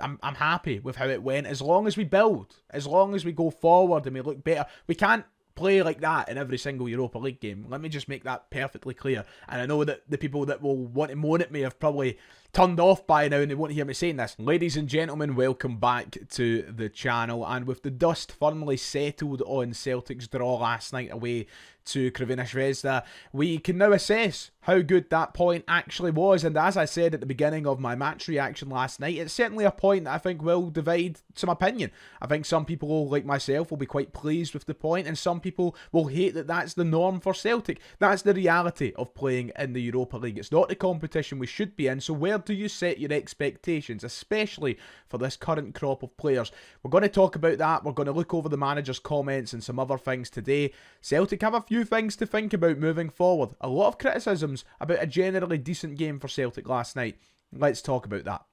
I'm happy with how it went. As long as we build, as long as we go forward and we look better, we can't play like that in every single Europa League game. Let me just make that perfectly clear. And I know that the people that will want to moan at me have probably turned off by now and they won't hear me saying this. Ladies and gentlemen, welcome back to the channel. And with the dust firmly settled on Celtic's draw last night away to Crvena Zvezda, we can now assess how good that point actually was. And as I said at the beginning of my match reaction last night, it's certainly a point that I think will divide some opinion. I think some people, like myself, will be quite pleased with the point, and some people will hate that that's the norm for Celtic. That's the reality of playing in the Europa League. It's not the competition we should be in, so where do you set your expectations, especially for this current crop of players? We're going to talk about that. We're going to look over the manager's comments and some other things today. Celtic have a few things to think about moving forward. A lot of criticisms about a generally decent game for Celtic last night. Let's talk about that.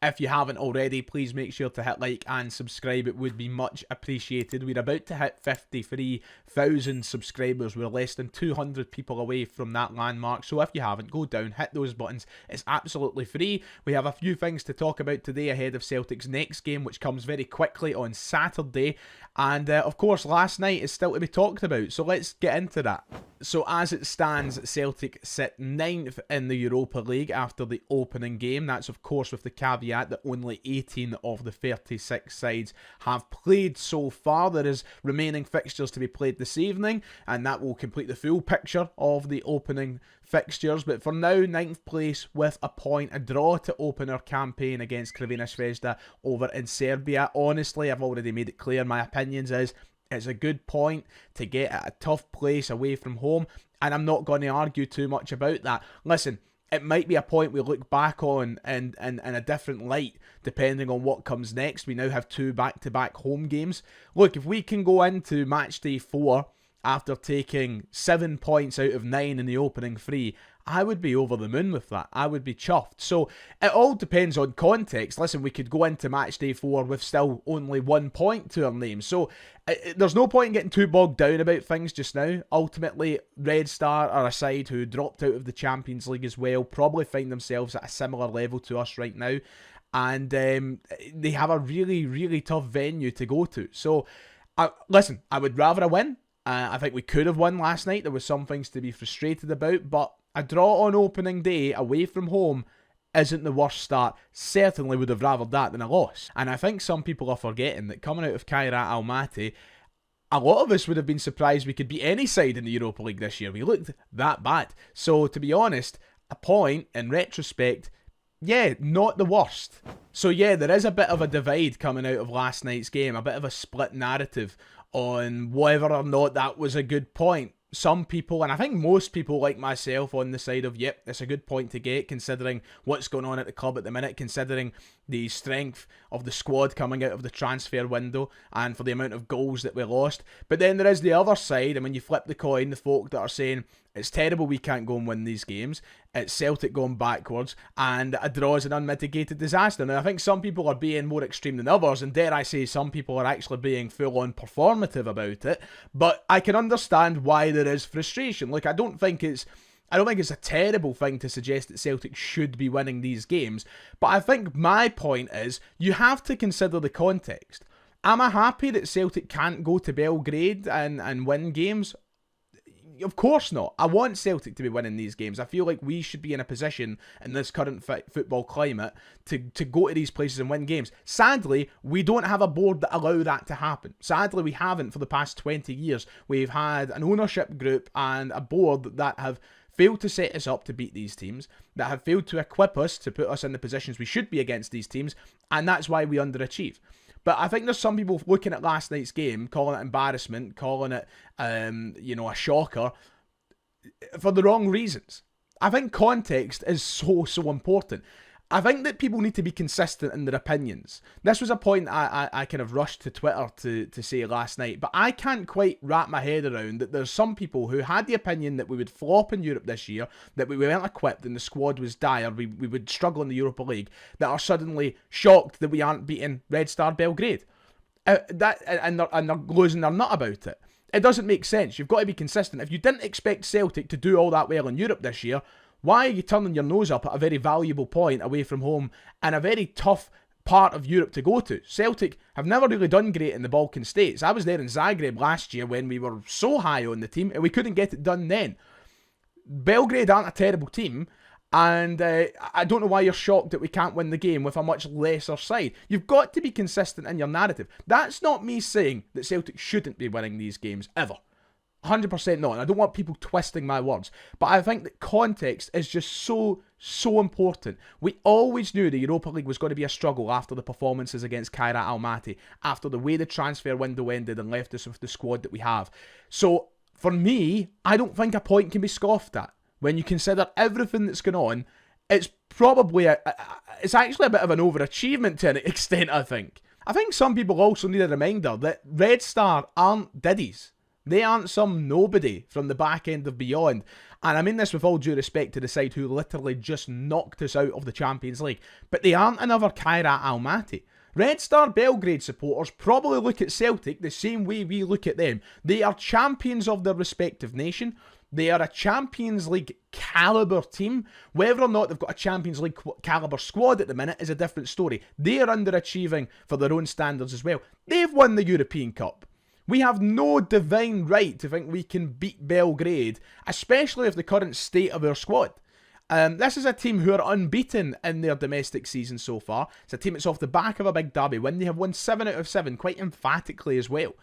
If you haven't already, please make sure to hit like and subscribe. It would be much appreciated. We're about to hit 53,000 subscribers. We're less than 200 people away from that landmark. So if you haven't, go down, hit those buttons. It's absolutely free. We have a few things to talk about today ahead of Celtic's next game, which comes very quickly on Saturday. And of course, last night is still to be talked about. So let's get into that. So as it stands, Celtic sit 9th in the Europa League after the opening game. That's of course with the caveat that only 18 of the 36 sides have played so far. There is remaining fixtures to be played this evening, and that will complete the full picture of the opening fixtures. But for now, 9th place with a point, a draw to open our campaign against Crvena Zvezda over in Serbia. Honestly, I've already made it clear, my opinions is it's a good point to get at a tough place away from home, and I'm not going to argue too much about that. Listen, it might be a point we look back on in a different light, depending on what comes next. We now have 2 back-to-back home games. Look, if we can go into match day 4 after taking 7 points out of 9 in the opening 3, I would be over the moon with that. I would be chuffed. So it all depends on context. Listen, we could go into match day 4 with still only 1 point to our name. So there's no point in getting too bogged down about things just now. Ultimately, Red Star are a side who dropped out of the Champions League as well, probably find themselves at a similar level to us right now. And they have a really, really tough venue to go to. So, listen, I would rather a win. I think we could have won last night. There was some things to be frustrated about, but a draw on opening day away from home isn't the worst start. Certainly would have rather that than a loss. And I think some people are forgetting that coming out of Kairat Almaty, a lot of us would have been surprised we could beat any side in the Europa League this year. We looked that bad. So to be honest, a point in retrospect, yeah, not the worst. So yeah, there is a bit of a divide coming out of last night's game, a bit of a split narrative on whether or not that was a good point. Some people, and I think most people like myself, on the side of, yep, it's a good point to get, considering what's going on at the club at the minute, considering the strength of the squad coming out of the transfer window, and for the amount of goals that we lost. But then there is the other side, and when you flip the coin, the folk that are saying, it's terrible we can't go and win these games, it's Celtic going backwards, and a draw is an unmitigated disaster. Now, I think some people are being more extreme than others, and dare I say, some people are actually being full-on performative about it, but I can understand why there is frustration. Look, I don't think it's a terrible thing to suggest that Celtic should be winning these games, but I think my point is, you have to consider the context. Am I happy that Celtic can't go to Belgrade and win games? Of course not. I want Celtic to be winning these games. I feel like we should be in a position in this current football climate to go to these places and win games. Sadly, we don't have a board that allow that to happen. Sadly, we haven't for the past 20 years. We've had an ownership group and a board that have failed to set us up to beat these teams, that have failed to equip us to put us in the positions we should be against these teams, and that's why we underachieve. But I think there's some people looking at last night's game, calling it embarrassment, calling it, a shocker, for the wrong reasons. I think context is so important. I think that people need to be consistent in their opinions. This was a point I kind of rushed to Twitter to say last night, but I can't quite wrap my head around that there's some people who had the opinion that we would flop in Europe this year, that we weren't equipped and the squad was dire, we would struggle in the Europa League, that are suddenly shocked that we aren't beating Red Star Belgrade. And they're losing their nut about it. It doesn't make sense. You've got to be consistent. If you didn't expect Celtic to do all that well in Europe this year, Why are you turning your nose up at a very valuable point away from home and a very tough part of Europe to go to? Celtic have never really done great in the Balkan states. I was there in Zagreb last year when we were so high on the team and we couldn't get it done then. Belgrade aren't a terrible team, and I don't know why you're shocked that we can't win the game with a much lesser side. You've got to be consistent in your narrative. That's not me saying that Celtic shouldn't be winning these games, ever. 100% not, and I don't want people twisting my words, but I think that context is just so important. We always knew the Europa League was going to be a struggle after the performances against Kairat Almaty, after the way the transfer window ended and left us with the squad that we have. So, for me, I don't think a point can be scoffed at. When you consider everything that's going on, it's probably it's actually a bit of an overachievement to an extent, I think. I think some people also need a reminder that Red Star aren't diddies. They aren't some nobody from the back end of Beyond. And I mean this with all due respect to the side who literally just knocked us out of the Champions League. But they aren't another Kairat Almaty. Red Star Belgrade supporters probably look at Celtic the same way we look at them. They are champions of their respective nation. They are a Champions League calibre team. Whether or not they've got a Champions League calibre squad at the minute is a different story. They are underachieving for their own standards as well. They've won the European Cup. We have no divine right to think we can beat Belgrade, especially with the current state of our squad. This is a team who are unbeaten in their domestic season so far. It's a team that's off the back of a big derby win. They have won 7 out of 7, quite emphatically as well.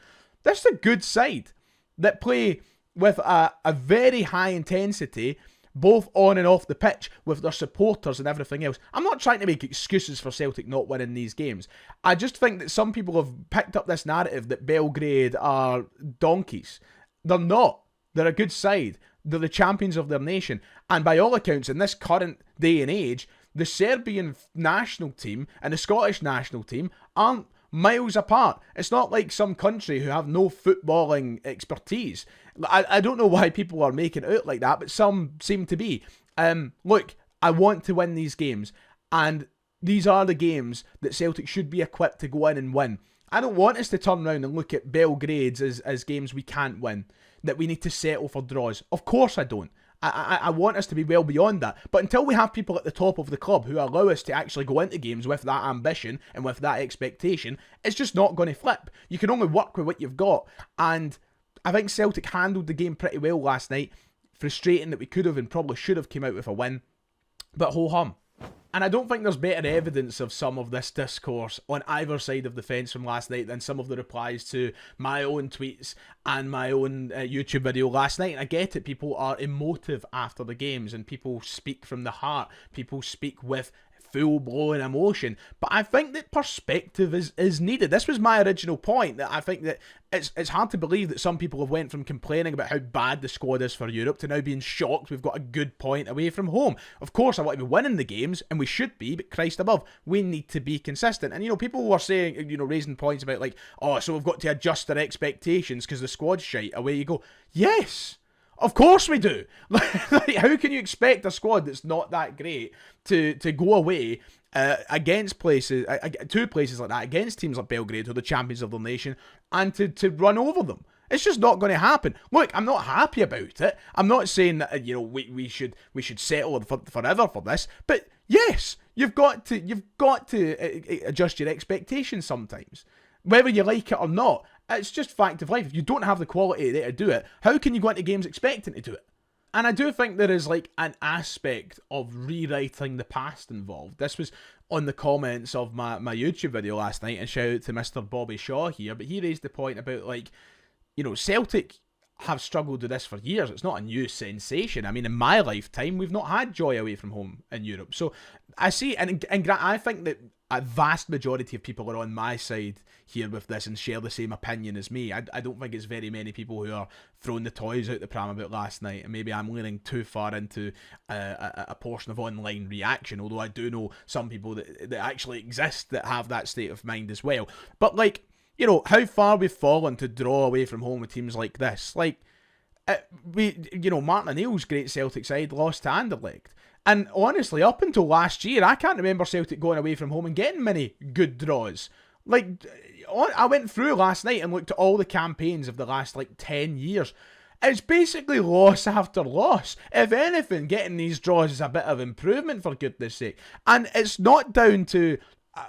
This is a good side that play with a very high intensity, both on and off the pitch, with their supporters and everything else. I'm not trying to make excuses for Celtic not winning these games. I just think that some people have picked up this narrative that Belgrade are donkeys. They're not. They're a good side. They're the champions of their nation. And by all accounts, in this current day and age, the Serbian national team and the Scottish national team aren't miles apart. It's not like some country who have no footballing expertise. I don't know why people are making it out like that, but some seem to be. Look, I want to win these games, and these are the games that Celtic should be equipped to go in and win. I don't want us to turn around and look at Belgrade's as games we can't win, that we need to settle for draws. Of course I don't. I want us to be well beyond that. But until we have people at the top of the club who allow us to actually go into games with that ambition and with that expectation, it's just not going to flip. You can only work with what you've got. And I think Celtic handled the game pretty well last night. Frustrating that we could have and probably should have came out with a win. But ho-hum. And I don't think there's better evidence of some of this discourse on either side of the fence from last night than some of the replies to my own tweets and my own YouTube video last night. And I get it, people are emotive after the games and people speak from the heart. People speak with full-blown emotion. But I think that perspective is needed. This was my original point, that I think that it's hard to believe that some people have went from complaining about how bad the squad is for Europe to now being shocked we've got a good point away from home. Of course, I want to be winning the games, and we should be, but Christ above, we need to be consistent. And, people were saying, raising points about like, oh, so we've got to adjust our expectations because the squad's shite. Away you go. Yes! Of course we do. Like, how can you expect a squad that's not that great to go away against places, two places like that, against teams like Belgrade, who are the champions of their nation, and to run over them? It's just not going to happen. Look, I'm not happy about it. I'm not saying that we should settle forever for this, but yes, you've got to adjust your expectations sometimes, whether you like it or not. It's just fact of life. If you don't have the quality there to do it, how can you go into games expecting to do it? And I do think there is like an aspect of rewriting the past involved. This was on the comments of my YouTube video last night, and shout out to Mr. Bobby Shaw here, but he raised the point about Celtic have struggled with this for years. It's not a new sensation. I mean, in my lifetime, we've not had joy away from home in Europe. So I see, and I think that a vast majority of people are on my side here with this and share the same opinion as me. I don't think it's very many people who are throwing the toys out the pram about last night, and maybe I'm leaning too far into a portion of online reaction, although I do know some people that actually exist that have that state of mind as well. But how far we've fallen to draw away from home with teams like this. Martin O'Neill's great Celtic side lost to Anderlecht. And honestly, up until last year, I can't remember Celtic going away from home and getting many good draws. I went through last night and looked at all the campaigns of the last 10 years. It's basically loss after loss. If anything, getting these draws is a bit of improvement, for goodness sake. And it's not down to,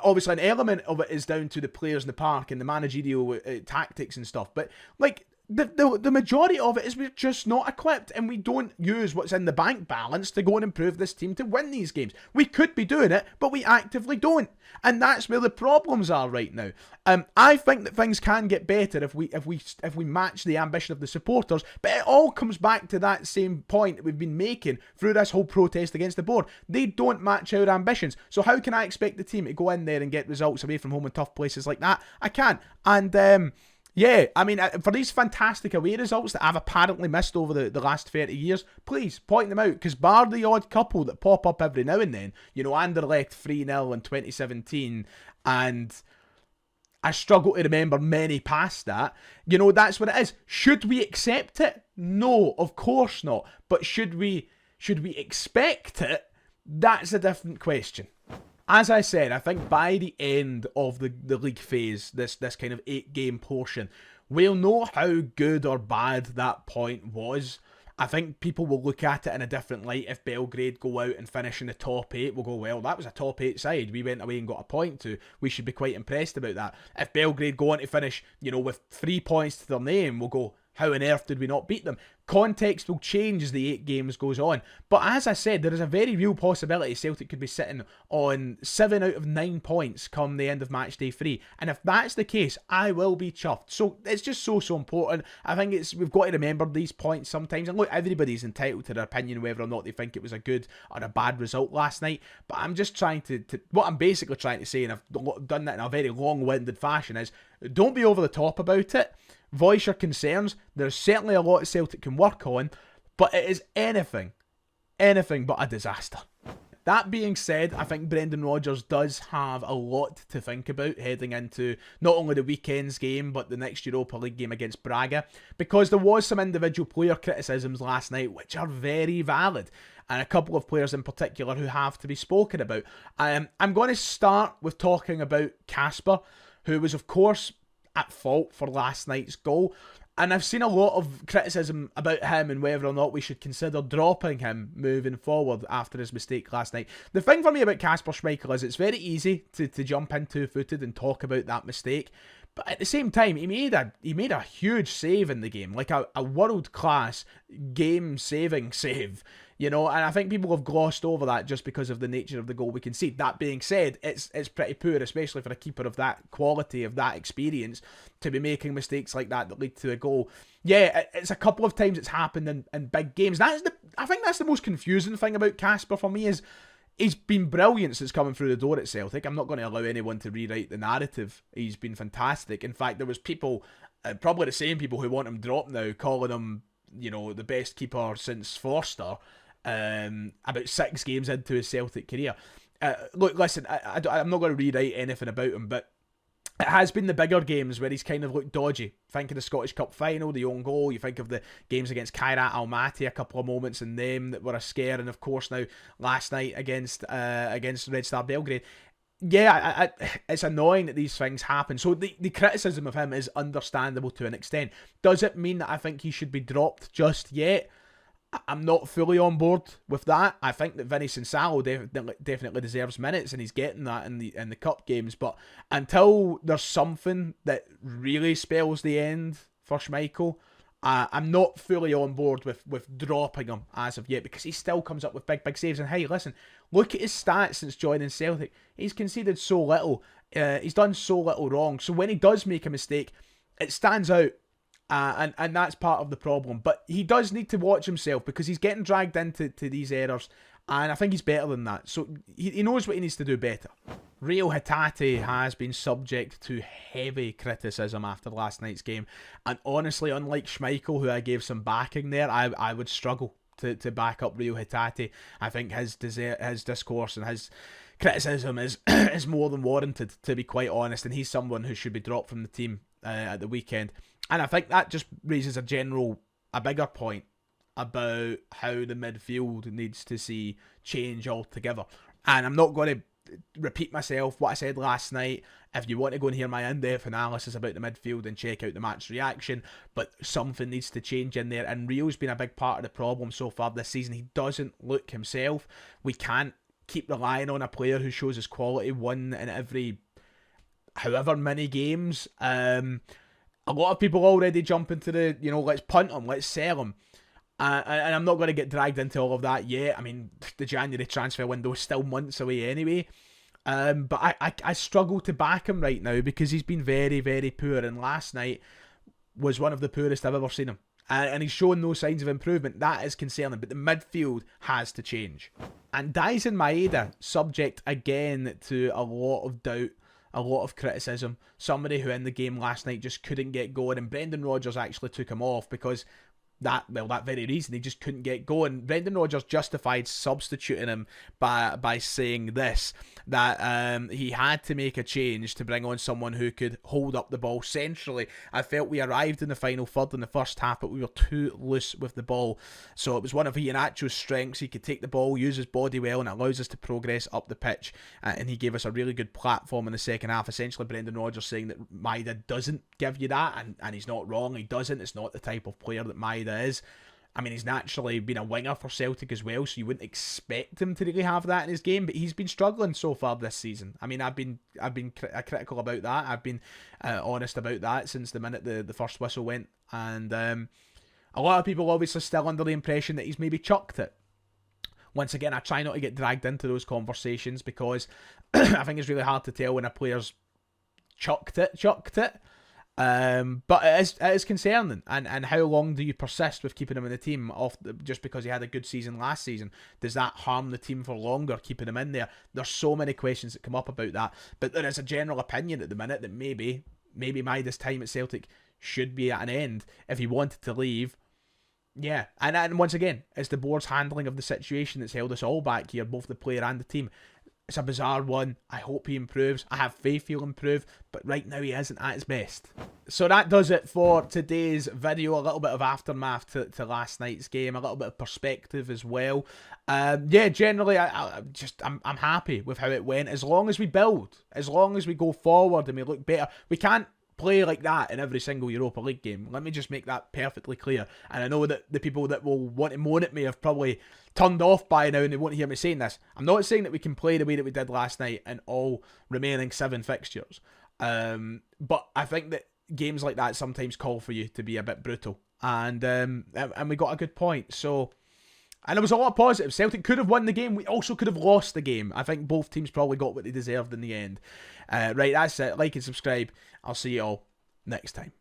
obviously an element of it is down to the players in the park and the managerial tactics and stuff, but like the majority of it is we're just not equipped, and we don't use what's in the bank balance to go and improve this team to win these games. We could be doing it, but we actively don't, and that's where the problems are right now. I think that things can get better if we match the ambition of the supporters, but it all comes back to that same point that we've been making through this whole protest against the board. They don't match our ambitions, so how can I expect the team to go in there and get results away from home in tough places like that? I can't. And yeah, I mean, for these fantastic away results that I've apparently missed over the last 30 years, please point them out, because bar the odd couple that pop up every now and then, you know, Anderlecht 3-0 in 2017, and I struggle to remember many past that, you know, that's what it is. Should we accept it? No, of course not. But should we expect it? That's a different question. As I said, I think by the end of the league phase, this kind of 8-game portion, we'll know how good or bad that point was. I think people will look at it in a different light. If Belgrade go out and finish in the top 8, we'll go, well, that was a top 8 side. We went away and got a point too. We should be quite impressed about that. If Belgrade go on to finish, you know, with 3 points to their name, we'll go, how on earth did we not beat them? Context will change as the 8 games goes on. But as I said, there is a very real possibility Celtic could be sitting on 7 out of 9 points come the end of match day 3. And if that's the case, I will be chuffed. So it's just so important. I think we've got to remember these points sometimes. And look, everybody's entitled to their opinion whether or not they think it was a good or a bad result last night. But I'm just trying to what I'm basically trying to say, and I've done that in a very long-winded fashion, is don't be over the top about it. Voice your concerns. There's certainly a lot Celtic can work on, but it is anything but a disaster. That being said, I think Brendan Rodgers does have a lot to think about heading into not only the weekend's game, but the next Europa League game against Braga, because there was some individual player criticisms last night which are very valid, and a couple of players in particular who have to be spoken about. I'm going to start with talking about Kasper, who was, of course, at fault for last night's goal. And I've seen a lot of criticism about him and whether or not we should consider dropping him moving forward after his mistake last night. The thing for me about Kasper Schmeichel is it's very easy to jump in two-footed and talk about that mistake. But at the same time, he made a huge save in the game, like a world-class game-saving save. You know, and I think people have glossed over that just because of the nature of the goal we concede. That being said, it's pretty poor, especially for a keeper of that quality, of that experience, to be making mistakes like that lead to a goal. Yeah, it's a couple of times it's happened in big games. I think that's the most confusing thing about Kasper for me, is he's been brilliant since coming through the door at Celtic. I'm not going to allow anyone to rewrite the narrative. He's been fantastic. In fact, there was people, probably the same people who want him dropped now, calling him, you know, the best keeper since Forster. About 6 games into his Celtic career. Look, listen, I'm not going to rewrite anything about him, but it has been the bigger games where he's kind of looked dodgy. Think of the Scottish Cup final, the own goal. You think of the games against Kairat Almaty, a couple of moments in them that were a scare, and of course now last night against Red Star Belgrade. Yeah, it's annoying that these things happen. So the criticism of him is understandable to an extent. Does it mean that I think he should be dropped just yet? I'm not fully on board with that. I think that Vinny Sinsalo definitely deserves minutes, and he's getting that in the cup games. But until there's something that really spells the end for Schmeichel, I'm not fully on board with dropping him as of yet, because he still comes up with big saves. And hey, listen, look at his stats since joining Celtic. He's conceded so little. He's done so little wrong. So when he does make a mistake, it stands out. And that's part of the problem. But he does need to watch himself, because he's getting dragged into these errors. And I think he's better than that. So he knows what he needs to do better. Rio Hatate has been subject to heavy criticism after last night's game. And honestly, unlike Schmeichel, who I gave some backing there, I would struggle to back up Rio Hatate. I think his discourse and his criticism is more than warranted, to be quite honest. And he's someone who should be dropped from the team at the weekend. And I think that just raises a bigger point about how the midfield needs to see change altogether. And I'm not going to repeat myself, what I said last night. If you want to go and hear my in-depth analysis about the midfield, and check out the match reaction, but something needs to change in there, and Rio's been a big part of the problem so far this season. He doesn't look himself. We can't keep relying on a player who shows his quality one in every however many games. A lot of people already jump into the, let's punt him, let's sell him. And I'm not going to get dragged into all of that yet. I mean, the January transfer window is still months away anyway. But I struggle to back him right now because he's been very, very poor. And last night was one of the poorest I've ever seen him. And he's showing no signs of improvement. That is concerning. But the midfield has to change. And Daisen Maeda, subject again to a lot of doubt, a lot of criticism. Somebody who in the game last night just couldn't get going. And Brendan Rodgers actually took him off because that very reason, he just couldn't get going. Brendan Rodgers justified substituting him by saying this, that he had to make a change to bring on someone who could hold up the ball centrally. I felt we arrived in the final third in the first half, but we were too loose with the ball. So it was one of Iheanacho's strengths. He could take the ball, use his body well, and it allows us to progress up the pitch. And he gave us a really good platform in the second half. Essentially, Brendan Rodgers saying that Maeda doesn't give you that, and he's not wrong. He doesn't. It's not the type of player that Maeda is. I mean, he's naturally been a winger for Celtic as well, so you wouldn't expect him to really have that in his game, but he's been struggling so far this season. I mean, I've been critical about that. I've been honest about that since the minute the first whistle went, and a lot of people obviously still under the impression that he's maybe chucked it. Once again, I try not to get dragged into those conversations because I think it's really hard to tell when a player's chucked it. But it is concerning, and how long do you persist with keeping him in the team just because he had a good season last season? Does that harm the team for longer, keeping him in there? There's so many questions that come up about that, but there is a general opinion at the minute that maybe Maeda's time at Celtic should be at an end if he wanted to leave. Yeah, and once again, it's the board's handling of the situation that's held us all back here, both the player and the team. It's a bizarre one. I hope he improves. I have faith he'll improve, but right now he isn't at his best. So that does it for today's video. A little bit of aftermath to last night's game, a little bit of perspective as well. Yeah, generally, I'm happy with how it went. As long as we build, as long as we go forward and we look better, we can't play like that in every single Europa League game. Let me just make that perfectly clear. And I know that the people that will want to moan at me have probably turned off by now and they won't hear me saying this. I'm not saying that we can play the way that we did last night in all remaining 7 fixtures. But I think that games like that sometimes call for you to be a bit brutal. And we got a good point. So, and there was a lot of positives. Celtic could have won the game. We also could have lost the game. I think both teams probably got what they deserved in the end. Right, that's it. Like and subscribe. I'll see you all next time.